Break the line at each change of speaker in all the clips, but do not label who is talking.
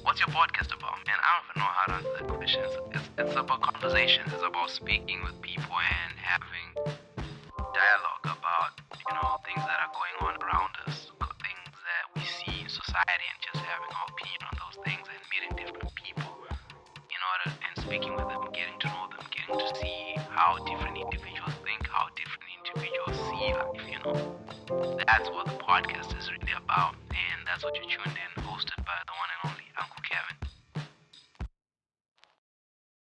what's your podcast about, man? I don't even know how to answer that question. It's about conversation. It's about speaking with people and having dialogue about, things that are going on around us, things that we see in society, and just having our opinion on those things and meeting different people and speaking with them, getting to know them, getting to see how different individuals think, how different individuals see life. That's what the podcast is really about, and that's what you're tuned in, hosted by the one and only Uncle Kevin.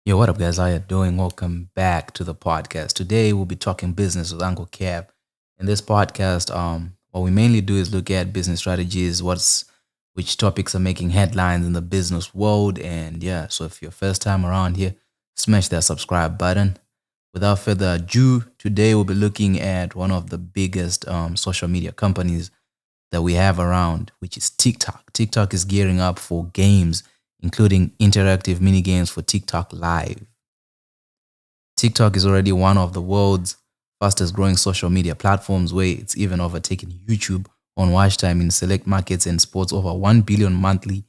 Yo, what up, guys? How you doing? Welcome back to the podcast. Today we'll be talking business with Uncle Kev. In this podcast, what we mainly do is look at business strategies, which topics are making headlines in the business world, and yeah. So if you're first time around here, smash that subscribe button. Without further ado, today we'll be looking at one of the biggest social media companies that we have around, which is TikTok. TikTok is gearing up for games, including interactive mini games for TikTok Live. TikTok is already one of the world's fastest growing social media platforms, where it's even overtaken YouTube on watch time in select markets and sports over 1 billion monthly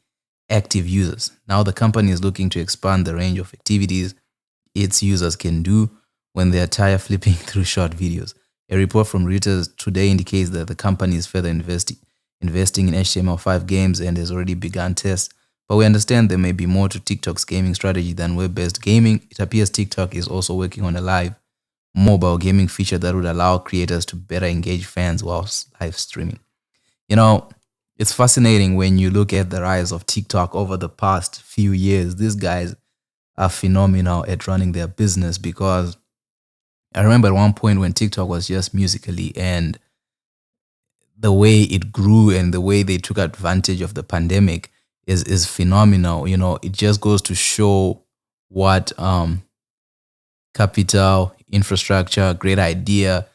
active users. Now the company is looking to expand the range of activities its users can do when they are tired flipping through short videos. A report from Reuters today indicates that the company is further investing in HTML5 games and has already begun tests. But we understand there may be more to TikTok's gaming strategy than web-based gaming. It appears TikTok is also working on a live mobile gaming feature that would allow creators to better engage fans whilst live streaming. It's fascinating when you look at the rise of TikTok over the past few years. These guys are phenomenal at running their business, because I remember at one point when TikTok was just Musically, and the way it grew and the way they took advantage of the pandemic is phenomenal. It just goes to show what capital, infrastructure, great idea,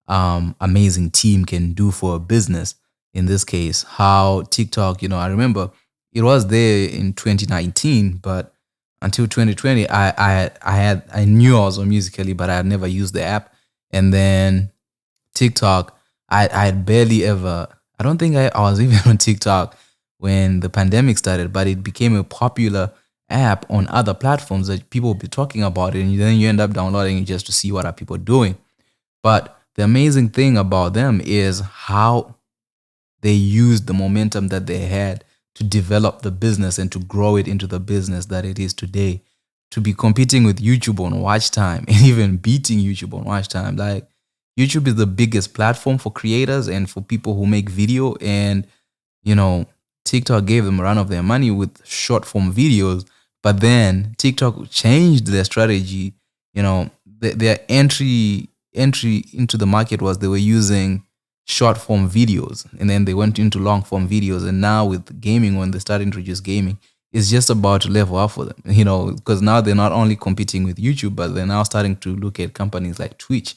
amazing team can do for a business. In this case, how TikTok, I remember it was there in 2019, but until 2020, I knew I was on Musically, but I had never used the app. And then TikTok, I had barely ever. I don't think I was even on TikTok when the pandemic started, but it became a popular app on other platforms that people will be talking about it, and then you end up downloading it just to see what are people doing. But the amazing thing about them is how they used the momentum that they had to develop the business and to grow it into the business that it is today, to be competing with YouTube on watch time and even beating YouTube on watch time. Like, YouTube is the biggest platform for creators and for people who make video, and TikTok gave them a run of their money with short form videos. But then TikTok changed their strategy. Their entry into the market was they were using short form videos, and then they went into long form videos. And now with gaming, when they start to introduce gaming, it's just about to level up for them, because now they're not only competing with YouTube, but they're now starting to look at companies like Twitch,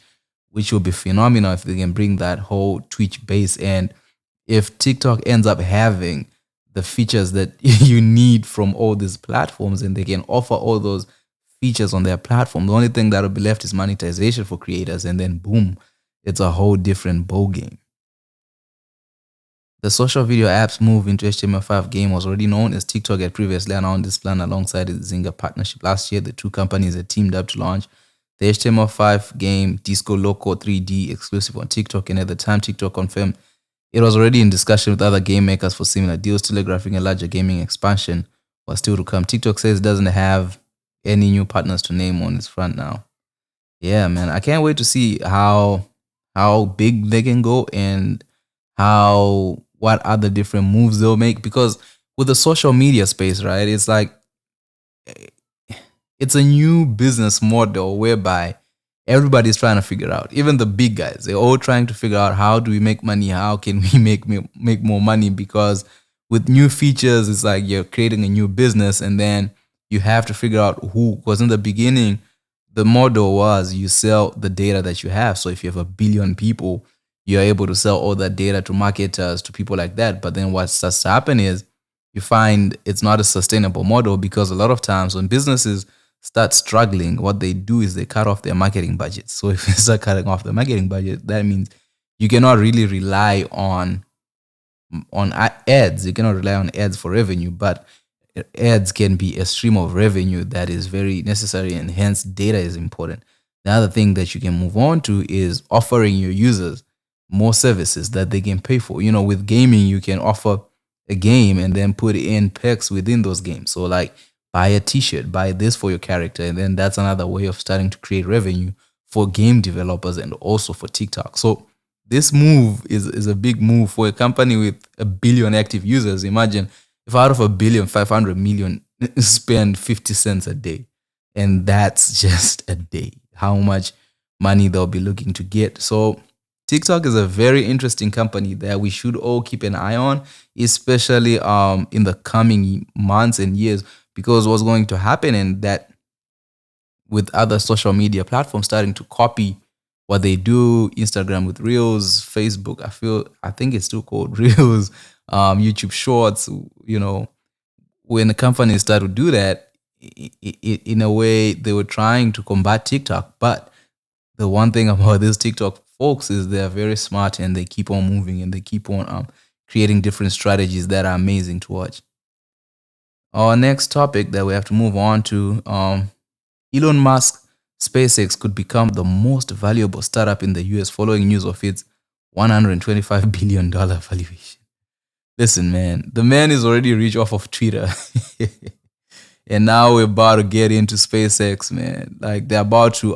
which will be phenomenal if they can bring that whole Twitch base. And if TikTok ends up having the features that you need from all these platforms, and they can offer all those features on their platform, the only thing that will be left is monetization for creators, and then boom, it's a whole different ballgame. The social video app's move into HTML5 game was already known, as TikTok had previously announced this plan alongside its Zynga partnership last year. The two companies had teamed up to launch the HTML5 game Disco Loco 3D exclusive on TikTok, and at the time TikTok confirmed it was already in discussion with other game makers for similar deals, telegraphing a larger gaming expansion was still to come. TikTok says it doesn't have any new partners to name on its front now. Yeah, man, I can't wait to see how big they can go and what other different moves they'll make, because with the social media space, right, it's like it's a new business model whereby everybody's trying to figure out. Even the big guys, they're all trying to figure out, how do we make money? How can we make more money? Because with new features, it's like you're creating a new business, and then you have to figure out who. Because in the beginning, the model was you sell the data that you have. So if you have 1 billion people, you're able to sell all that data to marketers, to people like that. But then what starts to happen is you find it's not a sustainable model, because a lot of times when businesses start struggling, what they do is they cut off their marketing budget. So if they start cutting off the marketing budget, that means you cannot really rely on ads. You cannot rely on ads for revenue. But ads can be a stream of revenue that is very necessary, and hence data is important. The other thing that you can move on to is offering your users more services that they can pay for. With gaming, you can offer a game and then put in perks within those games. So, like, buy a t-shirt, buy this for your character, and then that's another way of starting to create revenue for game developers and also for TikTok. So this move is a big move for a company with a billion active users. Imagine if out of a billion, 500 million spend 50 cents a day. And that's just a day. How much money they'll be looking to get. So TikTok is a very interesting company that we should all keep an eye on, especially in the coming months and years, because what's going to happen, and that with other social media platforms starting to copy what they do, Instagram with Reels, Facebook, I think it's still called Reels, YouTube Shorts, when the companies start to do that, in a way, they were trying to combat TikTok. But the one thing about these TikTok folks is they're very smart, and they keep on moving, and they keep on creating different strategies that are amazing to watch. Our next topic that we have to move on to, Elon Musk SpaceX could become the most valuable startup in the US following news of its $125 billion valuation. Listen, man, the man is already rich off of Twitter. And now we're about to get into SpaceX, man. Like, they're about to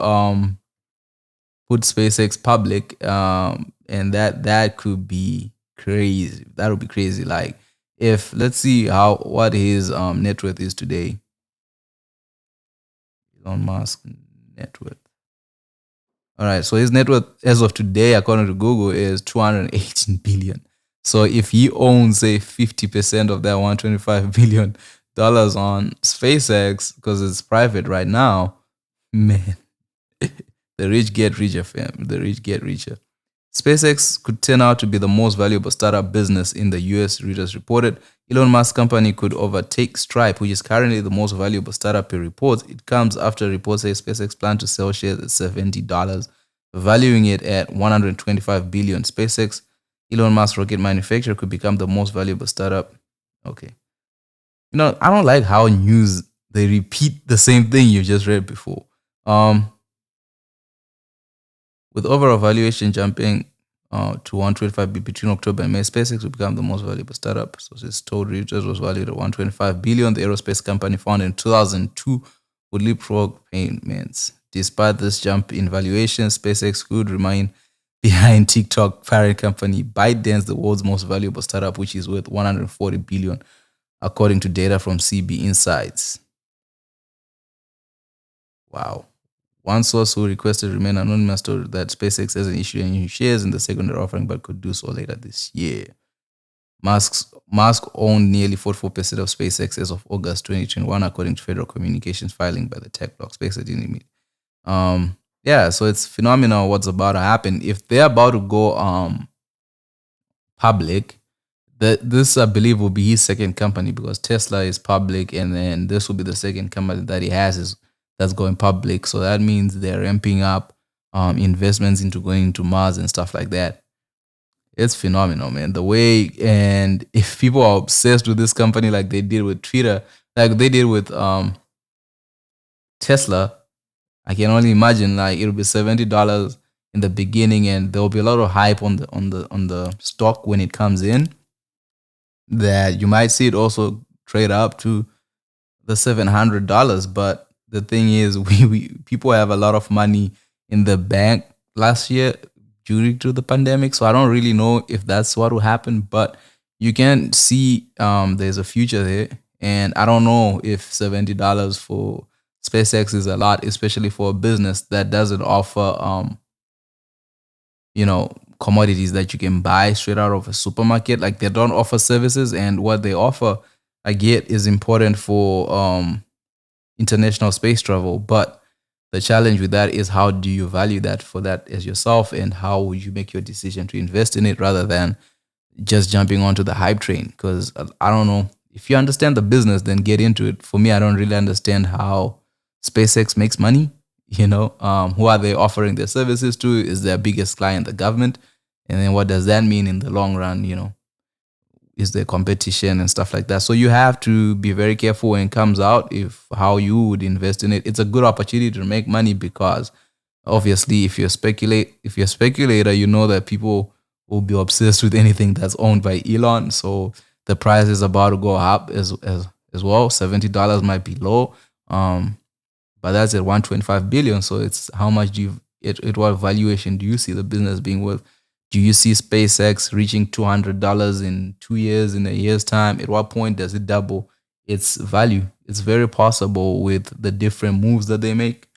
put SpaceX public, and that could be crazy. That would be crazy. Like, if, let's see what his net worth is today. Elon Musk net worth. All right, so his net worth as of today, according to Google, is 218 billion. So if he owns, say, 50% of that $125 billion on SpaceX, because it's private right now, man, the rich get richer, fam. The rich get richer. SpaceX could turn out to be the most valuable startup business in the US, Reuters reported. Elon Musk's company could overtake Stripe, which is currently the most valuable startup per reports. It comes after reports say SpaceX plans to sell shares at $70, valuing it at $125 billion. SpaceX, Elon Musk's rocket manufacturer, could become the most valuable startup. Okay. I don't like how news, they repeat the same thing you just read before. With overall valuation jumping to 125 between October and May, SpaceX will become the most valuable startup. So this told Reuters was valued at 125 billion. The aerospace company founded in 2002 would leapfrog payments. Despite this jump in valuation, SpaceX could remain behind TikTok parent company ByteDance, the world's most valuable startup, which is worth 140 billion, according to data from CB Insights. Wow. One source who requested remain anonymous told that SpaceX hasn't issued any shares in the secondary offering, but could do so later this year. Musk owned nearly 44% of SpaceX as of August 2021, according to federal communications filing by the tech blog. SpaceX didn't admit. Yeah, so it's phenomenal what's about to happen. If they're about to go public, this, I believe, will be his second company, because Tesla is public, and then this will be the second company that he has that's going public. So that means they're ramping up investments into going into Mars and stuff like that. It's phenomenal, man. The way, and if people are obsessed with this company like they did with Twitter, like they did with Tesla, I can only imagine, like, it'll be $70 in the beginning, and there'll be a lot of hype on the stock when it comes in, that you might see it also trade up to the $700. But the thing is, we people have a lot of money in the bank last year due to the pandemic, so I don't really know if that's what will happen. But you can see there's a future there, and I don't know if $70 for SpaceX is a lot, especially for a business that doesn't offer commodities that you can buy straight out of a supermarket. Like, they don't offer services, and what they offer, I get, is important for international space travel. But the challenge with that is, how do you value that for that as yourself, and how would you make your decision to invest in it rather than just jumping onto the hype train? Because I don't know, if you understand the business, then get into it. For me, I don't really understand how SpaceX makes money. Who are they offering their services to? Is their biggest client the government? And then what does that mean in the long run? is there competition and stuff like that. So you have to be very careful when it comes out if how you would invest in it. It's a good opportunity to make money because obviously if you're a speculator, you know that people will be obsessed with anything that's owned by Elon. So the price is about to go up as well. $70 might be low. But that's at 125 billion. So it's how much do you at what valuation do you see the business being worth? Do you see SpaceX reaching $200 in 2 years, in a year's time? At what point does it double its value? It's very possible with the different moves that they make.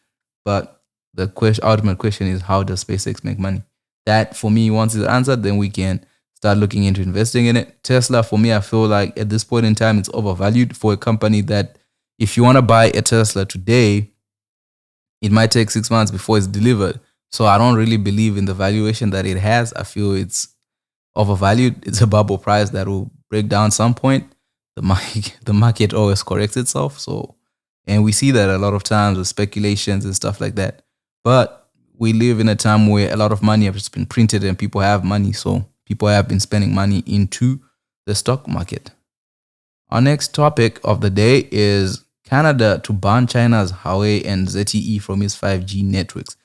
But the ultimate question is, how does SpaceX make money? That for me, once it's answered, then we can start looking into investing in it. Tesla, for me, I feel like at this point in time, it's overvalued for a company that if you want to buy a Tesla today, it might take 6 months before it's delivered. So I don't really believe in the valuation that it has. I feel it's overvalued. It's a bubble price that will break down some point. The market always corrects itself. So, and we see that a lot of times with speculations and stuff like that. But we live in a time where a lot of money has been printed and people have money. So people have been spending money into the stock market. Our next topic of the day is Canada to ban China's Huawei and ZTE from its 5G networks.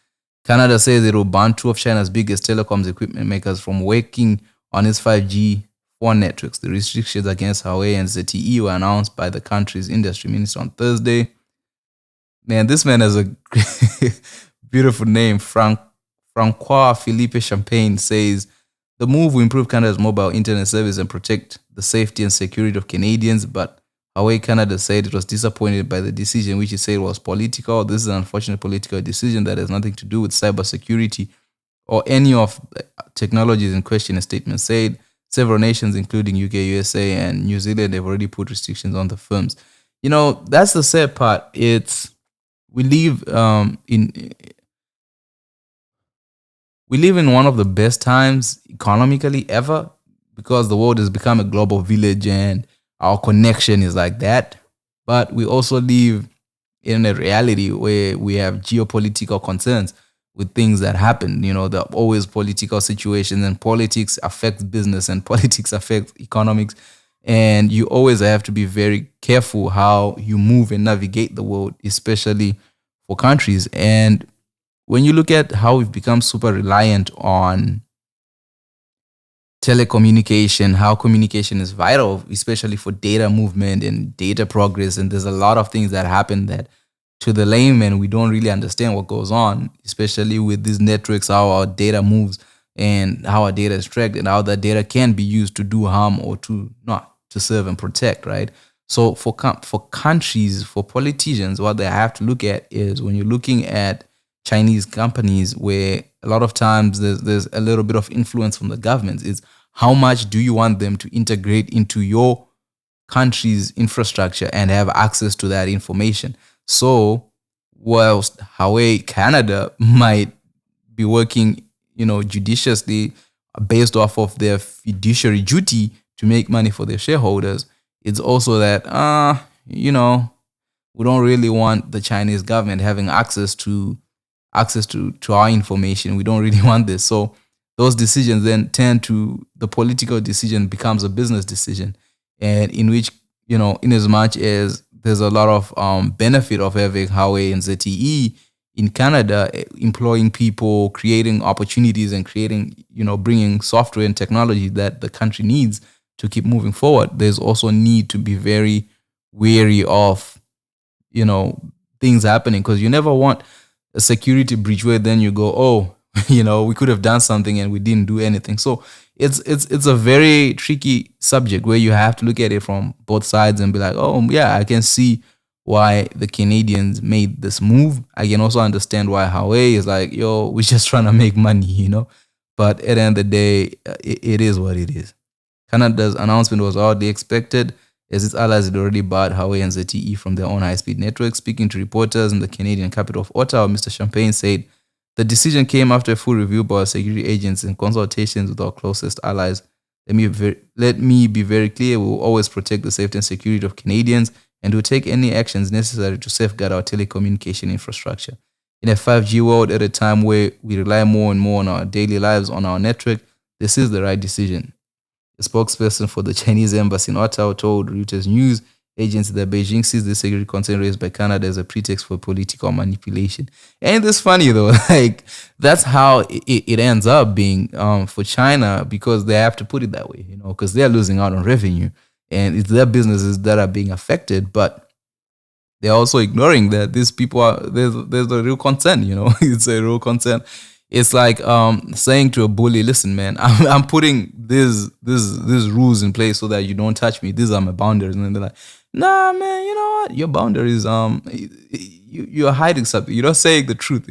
Canada says it will ban two of China's biggest telecoms equipment makers from working on its 5G phone networks. The restrictions against Huawei and ZTE were announced by the country's industry minister on Thursday. Man, this man has a beautiful name. Francois Philippe Champagne says the move will improve Canada's mobile internet service and protect the safety and security of Canadians, but Huawei Canada said it was disappointed by the decision, which it said was political. This is an unfortunate political decision that has nothing to do with cybersecurity or any of the technologies in question, a statement said. Several nations, including UK, USA, and New Zealand, have already put restrictions on the firms. You know, that's the sad part. We live in we live in one of the best times economically ever because the world has become a global village and our connection is like that. But we also live in a reality where we have geopolitical concerns with things that happen. You know, there are always political situations, and politics affects business and politics affects economics. And you always have to be very careful how you move and navigate the world, especially for countries. And when you look at how we've become super reliant on telecommunication, how communication is vital, especially for data movement and data progress. And there's a lot of things that happen that to the layman, we don't really understand what goes on, especially with these networks, how our data moves and how our data is tracked and how that data can be used to do harm or to not to serve and protect, right? So for countries, for politicians, what they have to look at is when you're looking at Chinese companies where a lot of times there's a little bit of influence from the governments is how much do you want them to integrate into your country's infrastructure and have access to that information. So whilst Huawei Canada might be working, judiciously based off of their fiduciary duty to make money for their shareholders, it's also that we don't really want the Chinese government having access to our information. We don't really want this. So those decisions then the political decision becomes a business decision. And in which, in as much as there's a lot of benefit of having Huawei and ZTE in Canada, employing people, creating opportunities and bringing software and technology that the country needs to keep moving forward, there's also need to be very wary of, things happening, because you never want a security breach where then you go, oh, we could have done something and we didn't do anything. So it's a very tricky subject where you have to look at it from both sides and be like, oh yeah, I can see why the Canadians made this move. I can also understand why Huawei is like, yo, we're just trying to make money, But at the end of the day, it is what it is. Canada's announcement was hardly expected, as its allies had already barred Huawei and ZTE from their own high-speed network. Speaking to reporters in the Canadian capital of Ottawa, Mr. Champagne said, the decision came after a full review by our security agents and consultations with our closest allies. Let me be very clear, we will always protect the safety and security of Canadians and will take any actions necessary to safeguard our telecommunication infrastructure. In a 5G world, at a time where we rely more and more on our daily lives on our network, this is the right decision. A spokesperson for the Chinese embassy in Ottawa told Reuters news agency that Beijing sees the security concern raised by Canada as a pretext for political manipulation. Ain't this funny though? Like that's how it ends up being for China, because they have to put it that way, because they're losing out on revenue and it's their businesses that are being affected. But they're also ignoring that these people are there's a real concern, it's a real concern. It's like saying to a bully, listen man, I'm putting these rules in place so that you don't touch me. These are my boundaries. And then they're like, nah man, you know what, your boundaries, you're hiding something, you're not saying the truth.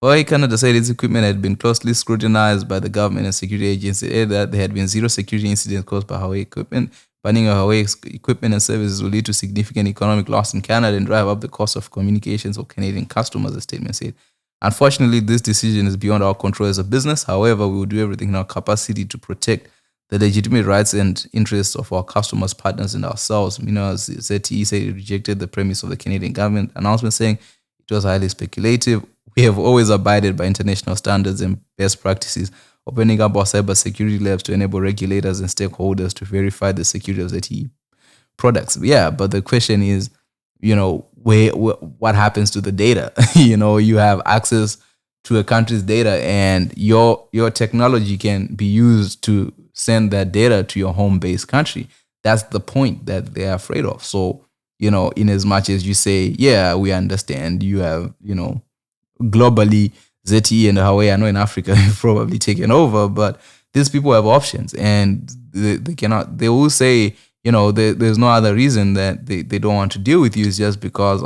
Huawei Canada said its equipment had been closely scrutinized by the government and security agencies. It added that there had been zero security incidents caused by Huawei equipment. Banning of Huawei equipment and services will lead to significant economic loss in Canada and drive up the cost of communications for Canadian customers, the statement said. Unfortunately, this decision is beyond our control as a business. However, we will do everything in our capacity to protect the legitimate rights and interests of our customers, partners, and ourselves. ZTE said it rejected the premise of the Canadian government announcement, saying it was highly speculative. We have always abided by international standards and best practices, opening up our cybersecurity labs to enable regulators and stakeholders to verify the security of ZTE products. Yeah, but the question is, what happens to the data? You have access to a country's data, and your technology can be used to send that data to your home-based country. That's the point that they're afraid of. So, in as much as you say, yeah, we understand you have, globally, ZTE and Huawei, I know in Africa have probably taken over, but these people have options, and they cannot. They will say, there's no other reason that they don't want to deal with you. It's just because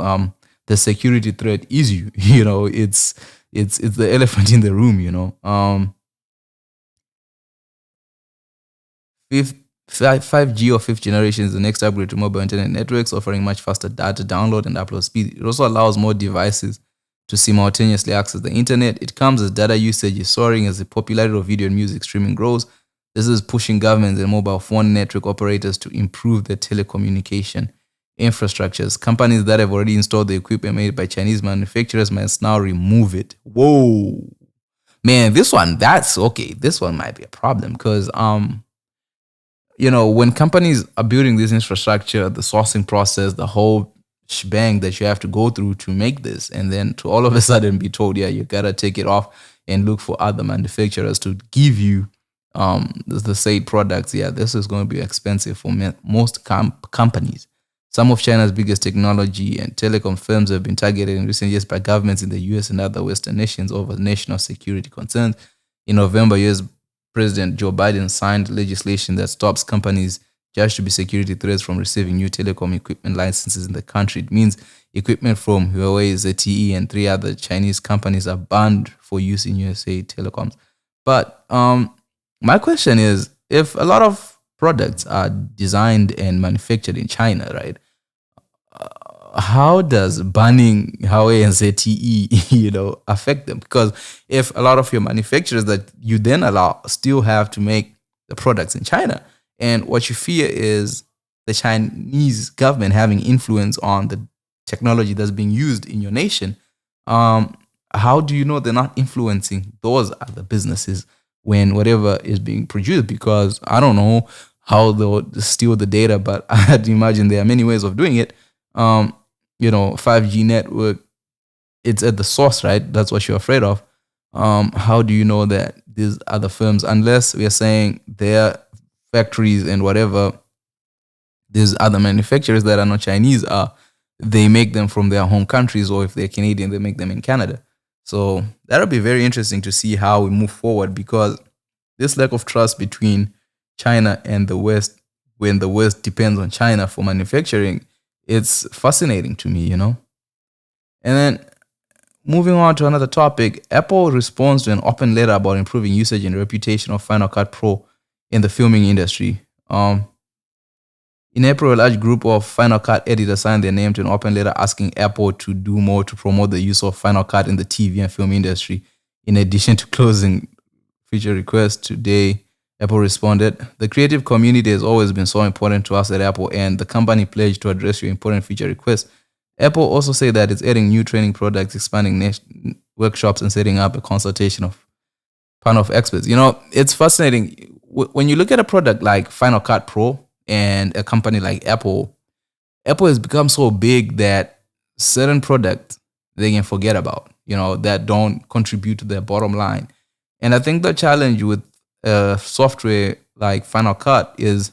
the security threat is you. It's the elephant in the room. 5G or fifth generation is the next upgrade to mobile internet networks, offering much faster data download and upload speed. It also allows more devices to simultaneously access the internet. It comes as data usage is soaring as the popularity of video and music streaming grows. This is pushing governments and mobile phone network operators to improve their telecommunication infrastructures. Companies that have already installed the equipment made by Chinese manufacturers must now remove it. Whoa. Man, this one might be a problem because when companies are building this infrastructure, the sourcing process, the whole shebang that you have to go through to make this, and then to all of a sudden be told, yeah, you gotta take it off and look for other manufacturers to give you the said products. Yeah, this is going to be expensive for most companies. Some of China's biggest technology and telecom firms have been targeted in recent years by governments in the US and other Western nations over national security concerns. In November, US President Joe Biden signed legislation that stops companies judged to be security threats from receiving new telecom equipment licenses in the country. It means equipment from Huawei, ZTE, and 3 other Chinese companies are banned for use in USA telecoms. But my question is, if a lot of products are designed and manufactured in China, right? How does banning Huawei and ZTE, affect them? Because if a lot of your manufacturers that you then allow still have to make the products in China, and what you fear is the Chinese government having influence on the technology that's being used in your nation, how do you know they're not influencing those other businesses when whatever is being produced? Because I don't know how they'll steal the data, but I'd imagine there are many ways of doing it. 5G network, it's at the source, right? That's what you're afraid of. How do you know that these other firms, unless we are saying their factories and whatever these other manufacturers that are not Chinese are, they make them from their home countries, or if they're Canadian, they make them in Canada. So that'll be very interesting to see how we move forward, because this lack of trust between China and the West, when the West depends on China for manufacturing, it's fascinating to me. And then moving on to another topic, Apple responds to an open letter about improving usage and reputation of Final Cut Pro in the filming industry. In April, a large group of Final Cut editors signed their name to an open letter asking Apple to do more to promote the use of Final Cut in the TV and film industry. In addition to closing feature requests today, Apple responded, "The creative community has always been so important to us at Apple, and the company pledged to address your important feature requests." Apple also said that it's adding new training products, expanding workshops, and setting up a consultation of panel of experts. It's fascinating when you look at a product like Final Cut Pro and a company like Apple. Apple has become so big that certain products they can forget about, that don't contribute to their bottom line. And I think the challenge with software like Final Cut is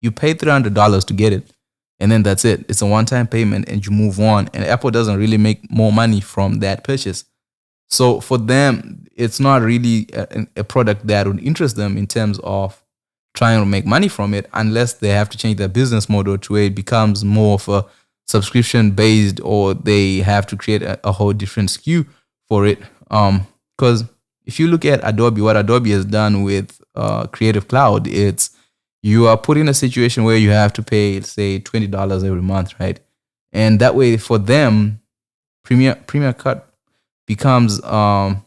you pay $300 to get it, and then that's it. It's a one-time payment, and you move on. And Apple doesn't really make more money from that purchase. So for them, it's not really a product that would interest them in terms of trying to make money from it, unless they have to change their business model to where it becomes more of a subscription based, or they have to create a whole different SKU for it. Because if you look at Adobe, what Adobe has done with Creative Cloud, it's you are put in a situation where you have to pay, say, $20 every month, right? And that way, for them, Premiere Cut becomes a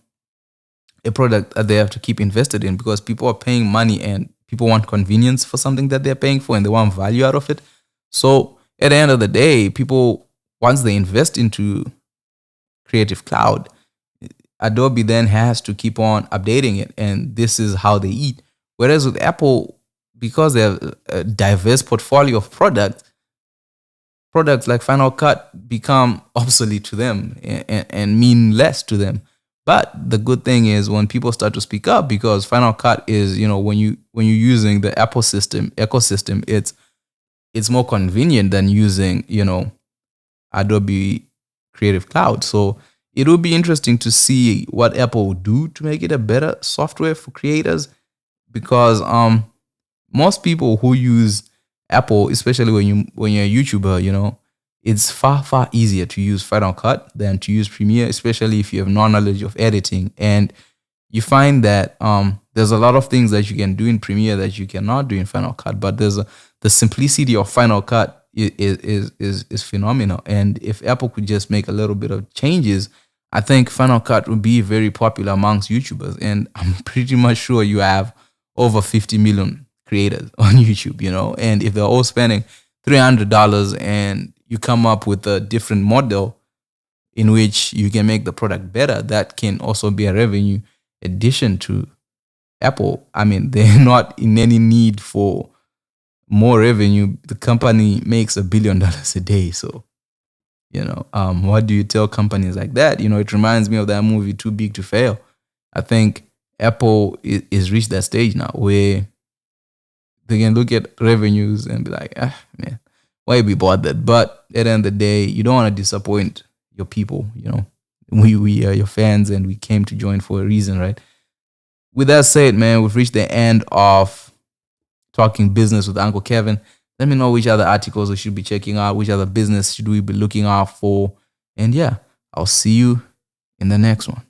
product that they have to keep invested in, because people are paying money and people want convenience for something that they're paying for, and they want value out of it. So at the end of the day, people, once they invest into Creative Cloud, Adobe then has to keep on updating it, and this is how they eat. Whereas with Apple, because they have a diverse portfolio of products like Final Cut become obsolete to them and mean less to them. But the good thing is when people start to speak up, because Final Cut is, when you're using the Apple ecosystem, it's more convenient than using, Adobe Creative Cloud. So it will be interesting to see what Apple will do to make it a better software for creators, because most people who use Apple, especially when you're a YouTuber, it's far easier to use Final Cut than to use Premiere, especially if you have no knowledge of editing. And you find that there's a lot of things that you can do in Premiere that you cannot do in Final Cut. But the simplicity of Final Cut is phenomenal. And if Apple could just make a little bit of changes, I think Final Cut would be very popular amongst YouTubers. And I'm pretty much sure you have over 50 million creators on YouTube, and if they're all spending $300 and you come up with a different model in which you can make the product better, that can also be a revenue addition to Apple. I mean, they're not in any need for more revenue. The company makes $1 billion a day. So, what do you tell companies like that? It reminds me of that movie, Too Big to Fail. I think Apple is reached that stage now where they can look at revenues and be like, man, why be bothered? But at the end of the day, you don't want to disappoint your people. We are your fans, and we came to join for a reason, right? With that said, man, we've reached the end of Talking Business with Uncle Kevin. Let me know which other articles we should be checking out, which other business should we be looking out for. And yeah, I'll see you in the next one.